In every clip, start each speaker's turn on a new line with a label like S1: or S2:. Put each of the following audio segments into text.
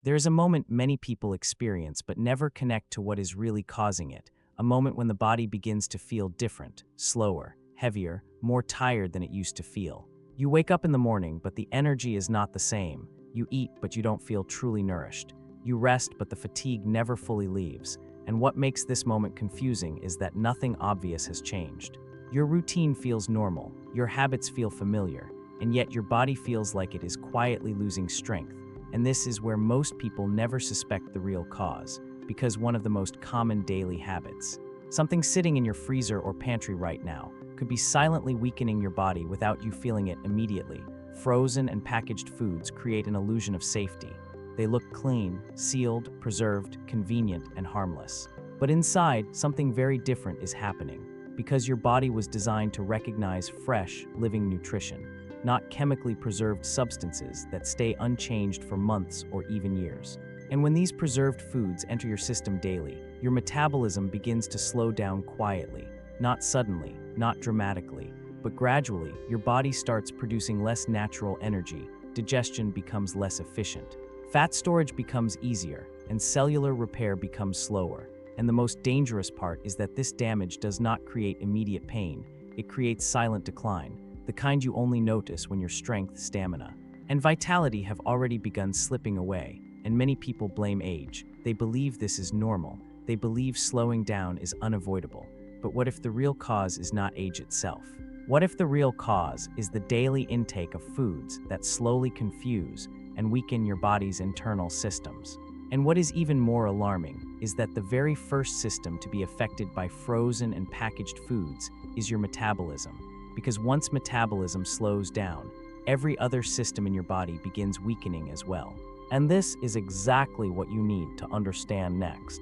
S1: There is a moment many people experience but never connect to what is really causing it, a moment when the body begins to feel different, slower, heavier, more tired than it used to feel. You wake up in the morning, but the energy is not the same. You eat, but you don't feel truly nourished. You rest, but the fatigue never fully leaves. And what makes this moment confusing is that nothing obvious has changed. Your routine feels normal, your habits feel familiar, and yet your body feels like it is quietly losing strength. And this is where most people never suspect the real cause, because one of the most common daily habits, something sitting in your freezer or pantry right now, could be silently weakening your body without you feeling it immediately. Frozen and packaged foods create an illusion of safety. They look clean, sealed, preserved, convenient, and harmless. But inside, something very different is happening, because your body was designed to recognize fresh, living nutrition, not chemically preserved substances that stay unchanged for months or even years. And when these preserved foods enter your system daily, your metabolism begins to slow down quietly, not suddenly, not dramatically, but gradually. Your body starts producing less natural energy, digestion becomes less efficient, fat storage becomes easier, and cellular repair becomes slower. And the most dangerous part is that this damage does not create immediate pain, it creates silent decline, the kind you only notice when your strength, stamina, and vitality have already begun slipping away. And many people blame age. They believe this is normal. They believe slowing down is unavoidable. But what if the real cause is not age itself? What if the real cause is the daily intake of foods that slowly confuse and weaken your body's internal systems? And what is even more alarming is that the very first system to be affected by frozen and packaged foods is your metabolism. Because once metabolism slows down, every other system in your body begins weakening as well. And this is exactly what you need to understand next.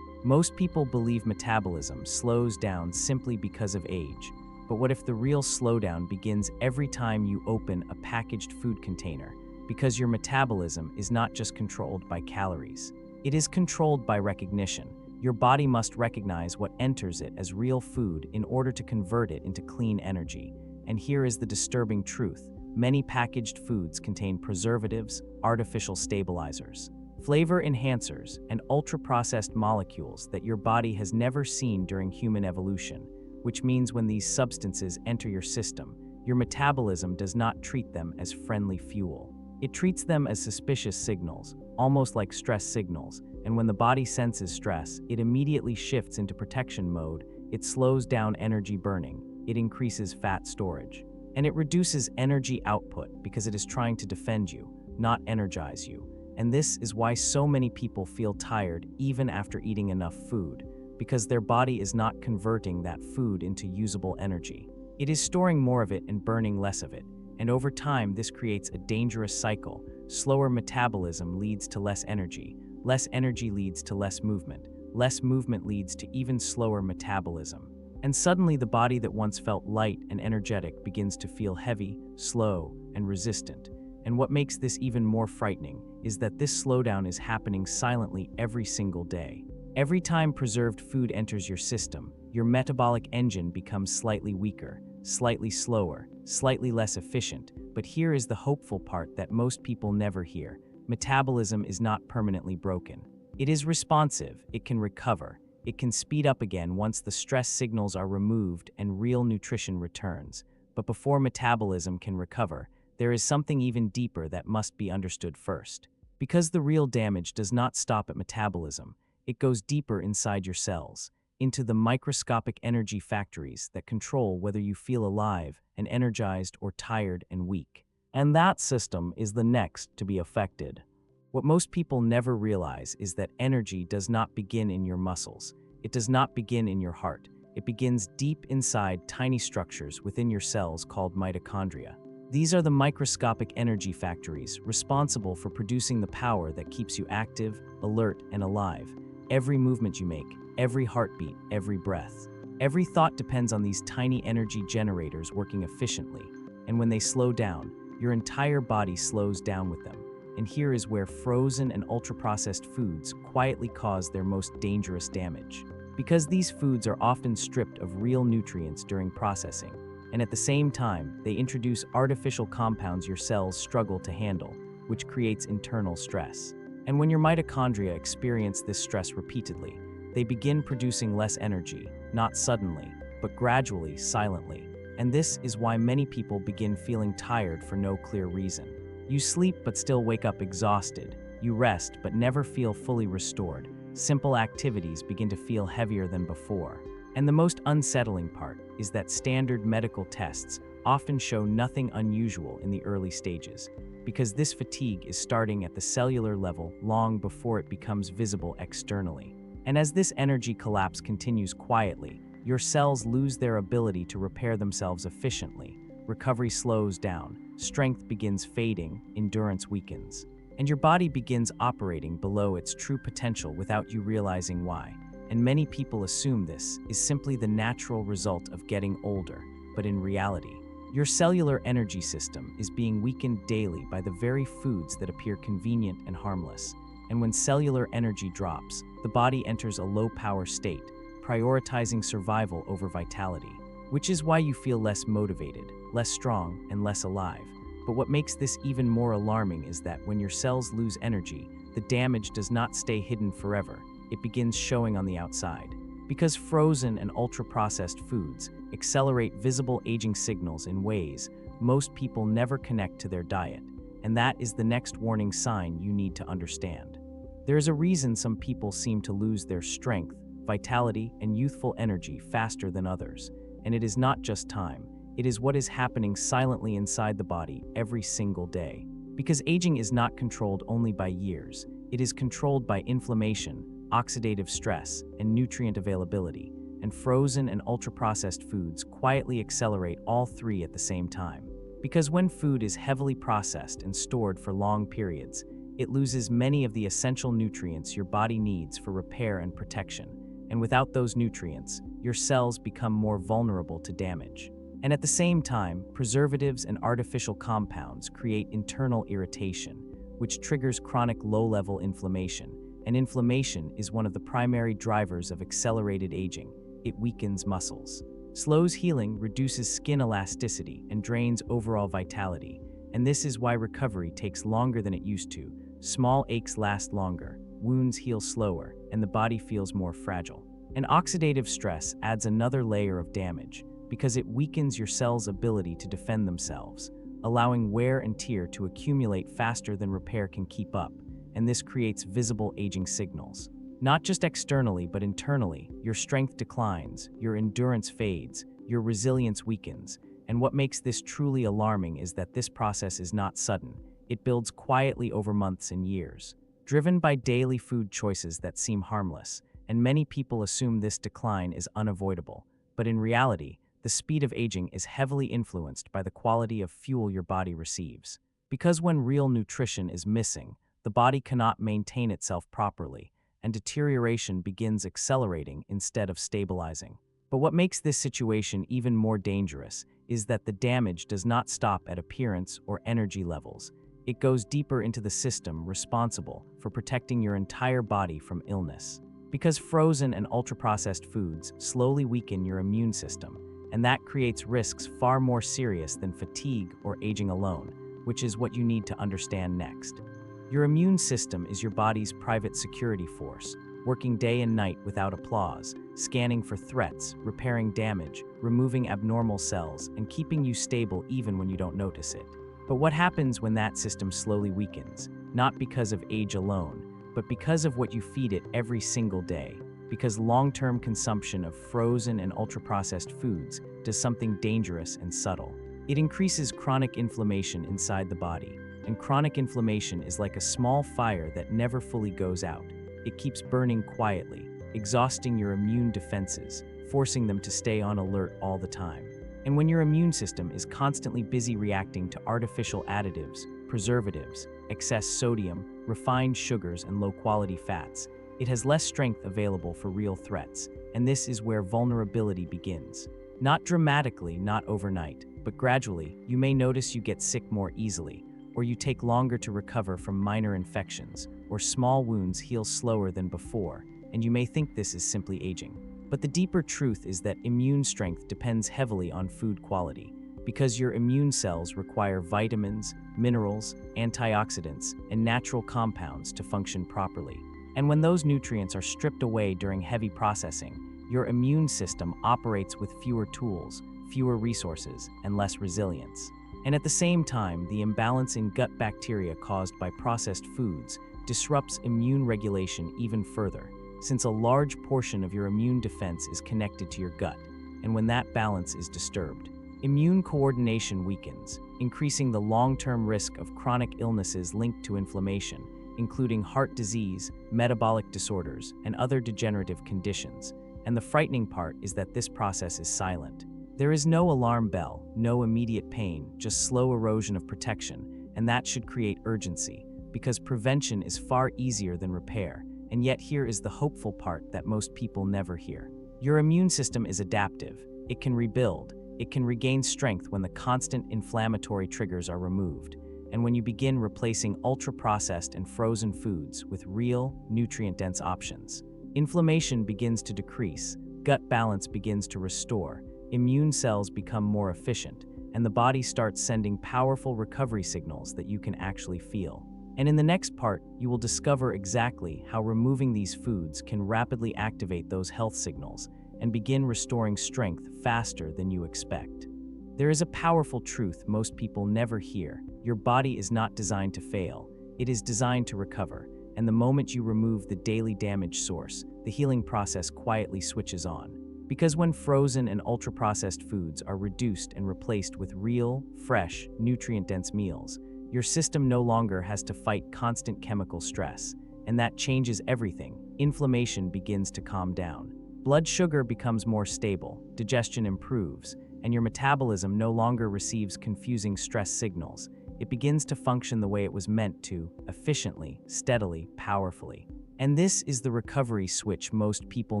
S1: Most people believe metabolism slows down simply because of age. But what if the real slowdown begins every time you open a packaged food container? Because your metabolism is not just controlled by calories. It is controlled by recognition. Your body must recognize what enters it as real food in order to convert it into clean energy. And here is the disturbing truth. Many packaged foods contain preservatives, artificial stabilizers, flavor enhancers, and ultra-processed molecules that your body has never seen during human evolution, which means when these substances enter your system, your metabolism does not treat them as friendly fuel. It treats them as suspicious signals, almost like stress signals, and when the body senses stress, it immediately shifts into protection mode. It slows down energy burning, it increases fat storage, and it reduces energy output because it is trying to defend you, not energize you. And this is why so many people feel tired even after eating enough food, because their body is not converting that food into usable energy. It is storing more of it and burning less of it. And over time, this creates a dangerous cycle. Slower metabolism leads to less energy leads to less movement leads to even slower metabolism. And suddenly the body that once felt light and energetic begins to feel heavy, slow, and resistant. And what makes this even more frightening is that this slowdown is happening silently every single day. Every time preserved food enters your system, your metabolic engine becomes slightly weaker, slightly slower, slightly less efficient. But here is the hopeful part that most people never hear. Metabolism is not permanently broken. It is responsive, it can recover, it can speed up again once the stress signals are removed and real nutrition returns. But before metabolism can recover, there is something even deeper that must be understood first. Because the real damage does not stop at metabolism, it goes deeper inside your cells, into the microscopic energy factories that control whether you feel alive and energized or tired and weak. And that system is the next to be affected. What most people never realize is that energy does not begin in your muscles. It does not begin in your heart. It begins deep inside tiny structures within your cells called mitochondria. These are the microscopic energy factories responsible for producing the power that keeps you active, alert, and alive. Every movement you make, every heartbeat, every breath, every thought depends on these tiny energy generators working efficiently. And when they slow down, your entire body slows down with them. And here is where frozen and ultra-processed foods quietly cause their most dangerous damage. Because these foods are often stripped of real nutrients during processing, and at the same time, they introduce artificial compounds your cells struggle to handle, which creates internal stress. And when your mitochondria experience this stress repeatedly, they begin producing less energy, not suddenly, but gradually, silently. And this is why many people begin feeling tired for no clear reason. You sleep but still wake up exhausted. You rest but never feel fully restored. Simple activities begin to feel heavier than before. And the most unsettling part is that standard medical tests often show nothing unusual in the early stages, because this fatigue is starting at the cellular level long before it becomes visible externally. And as this energy collapse continues quietly, your cells lose their ability to repair themselves efficiently. Recovery slows down, strength begins fading, endurance weakens, and your body begins operating below its true potential without you realizing why. And many people assume this is simply the natural result of getting older, but in reality, your cellular energy system is being weakened daily by the very foods that appear convenient and harmless. And when cellular energy drops, the body enters a low-power state, prioritizing survival over vitality, which is why you feel less motivated, less strong, and less alive. But what makes this even more alarming is that when your cells lose energy, the damage does not stay hidden forever. It begins showing on the outside. Because frozen and ultra-processed foods accelerate visible aging signals in ways most people never connect to their diet, and that is the next warning sign you need to understand. There is a reason some people seem to lose their strength, vitality, and youthful energy faster than others, and it is not just time. It is what is happening silently inside the body every single day. Because aging is not controlled only by years, it is controlled by inflammation, oxidative stress, and nutrient availability, and frozen and ultra-processed foods quietly accelerate all three at the same time. Because when food is heavily processed and stored for long periods, it loses many of the essential nutrients your body needs for repair and protection. And without those nutrients, your cells become more vulnerable to damage. And at the same time, preservatives and artificial compounds create internal irritation, which triggers chronic low-level inflammation. And inflammation is one of the primary drivers of accelerated aging. It weakens muscles, slows healing, reduces skin elasticity, and drains overall vitality. And this is why recovery takes longer than it used to. Small aches last longer, wounds heal slower, and the body feels more fragile. And oxidative stress adds another layer of damage, because it weakens your cells' ability to defend themselves, allowing wear and tear to accumulate faster than repair can keep up. And this creates visible aging signals. Not just externally, but internally, your strength declines, your endurance fades, your resilience weakens. And what makes this truly alarming is that this process is not sudden. It builds quietly over months and years, driven by daily food choices that seem harmless. And many people assume this decline is unavoidable. But in reality, the speed of aging is heavily influenced by the quality of fuel your body receives. Because when real nutrition is missing, the body cannot maintain itself properly, and deterioration begins accelerating instead of stabilizing. But what makes this situation even more dangerous is that the damage does not stop at appearance or energy levels. It goes deeper into the system responsible for protecting your entire body from illness. Because frozen and ultra-processed foods slowly weaken your immune system, and that creates risks far more serious than fatigue or aging alone, which is what you need to understand next. Your immune system is your body's private security force, working day and night without applause, scanning for threats, repairing damage, removing abnormal cells, and keeping you stable even when you don't notice it. But what happens when that system slowly weakens? Not because of age alone, but because of what you feed it every single day. Because long-term consumption of frozen and ultra-processed foods does something dangerous and subtle. It increases chronic inflammation inside the body. And chronic inflammation is like a small fire that never fully goes out. It keeps burning quietly, exhausting your immune defenses, forcing them to stay on alert all the time. And when your immune system is constantly busy reacting to artificial additives, preservatives, excess sodium, refined sugars, and low-quality fats, it has less strength available for real threats. And this is where vulnerability begins. Not dramatically, not overnight, but gradually, you may notice you get sick more easily, or you take longer to recover from minor infections, or small wounds heal slower than before, and you may think this is simply aging. But the deeper truth is that immune strength depends heavily on food quality. because your immune cells require vitamins, minerals, antioxidants, and natural compounds to function properly. And when those nutrients are stripped away during heavy processing, your immune system operates with fewer tools, fewer resources, and less resilience. And at the same time, the imbalance in gut bacteria caused by processed foods disrupts immune regulation even further, since a large portion of your immune defense is connected to your gut, and when that balance is disturbed, immune coordination weakens, increasing the long-term risk of chronic illnesses linked to inflammation, including heart disease, metabolic disorders, and other degenerative conditions. And the frightening part is that this process is silent. There is no alarm bell, no immediate pain, just slow erosion of protection, and that should create urgency, because prevention is far easier than repair. And yet here is the hopeful part that most people never hear. Your immune system is adaptive. It can rebuild. It can regain strength when the constant inflammatory triggers are removed, and when you begin replacing ultra-processed and frozen foods with real, nutrient-dense options. Inflammation begins to decrease, gut balance begins to restore, immune cells become more efficient, and the body starts sending powerful recovery signals that you can actually feel. And in the next part, you will discover exactly how removing these foods can rapidly activate those health signals and begin restoring strength faster than you expect. There is a powerful truth most people never hear. Your body is not designed to fail. It is designed to recover. And the moment you remove the daily damage source, the healing process quietly switches on. Because when frozen and ultra-processed foods are reduced and replaced with real, fresh, nutrient-dense meals, your system no longer has to fight constant chemical stress, and that changes everything. Inflammation begins to calm down. Blood sugar becomes more stable, digestion improves, and your metabolism no longer receives confusing stress signals. It begins to function the way it was meant to, efficiently, steadily, powerfully. And this is the recovery switch most people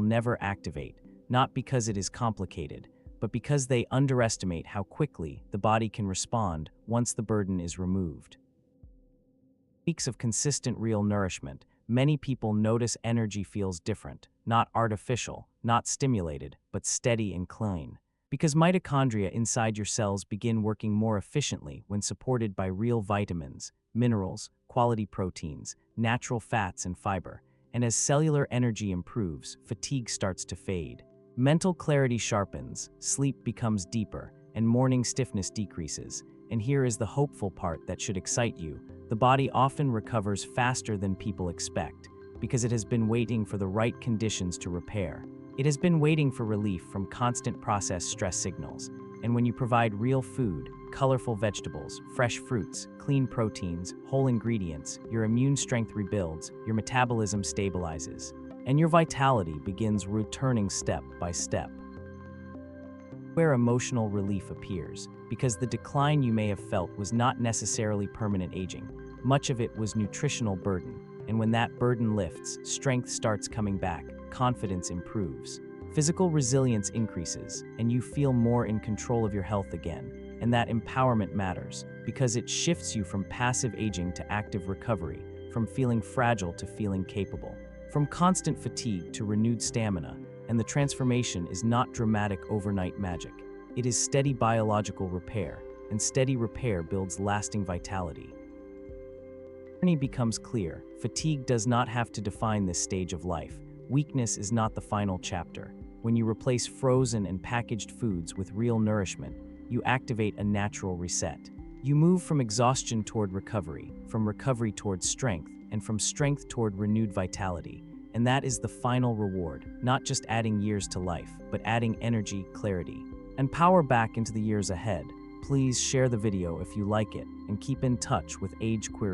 S1: never activate, not because it is complicated, but because they underestimate how quickly the body can respond once the burden is removed. Weeks of consistent real nourishment, many people notice energy feels different, not artificial, not stimulated, but steady and clean. Because mitochondria inside your cells begin working more efficiently when supported by real vitamins, minerals, quality proteins, natural fats, and fiber. And as cellular energy improves, fatigue starts to fade. Mental clarity sharpens, sleep becomes deeper, and morning stiffness decreases. And here is the hopeful part that should excite you. The body often recovers faster than people expect, because it has been waiting for the right conditions to repair. It has been waiting for relief from constant processed stress signals. And when you provide real food, colorful vegetables, fresh fruits, clean proteins, whole ingredients, your immune strength rebuilds, your metabolism stabilizes, and your vitality begins returning step by step. Where emotional relief appears, because the decline you may have felt was not necessarily permanent aging. Much of it was nutritional burden, and when that burden lifts, strength starts coming back, confidence improves, physical resilience increases, and you feel more in control of your health again. And that empowerment matters, because it shifts you from passive aging to active recovery, from feeling fragile to feeling capable, from constant fatigue to renewed stamina. And the transformation is not dramatic overnight magic. It is steady biological repair, and steady repair builds lasting vitality. The journey becomes clear. Fatigue does not have to define this stage of life. Weakness is not the final chapter. When you replace frozen and packaged foods with real nourishment, you activate a natural reset. You move from exhaustion toward recovery, from recovery toward strength, and from strength toward renewed vitality. And that is the final reward, not just adding years to life, but adding energy, clarity, and power back into the years ahead. Please share the video if you like it, and keep in touch with Age Query.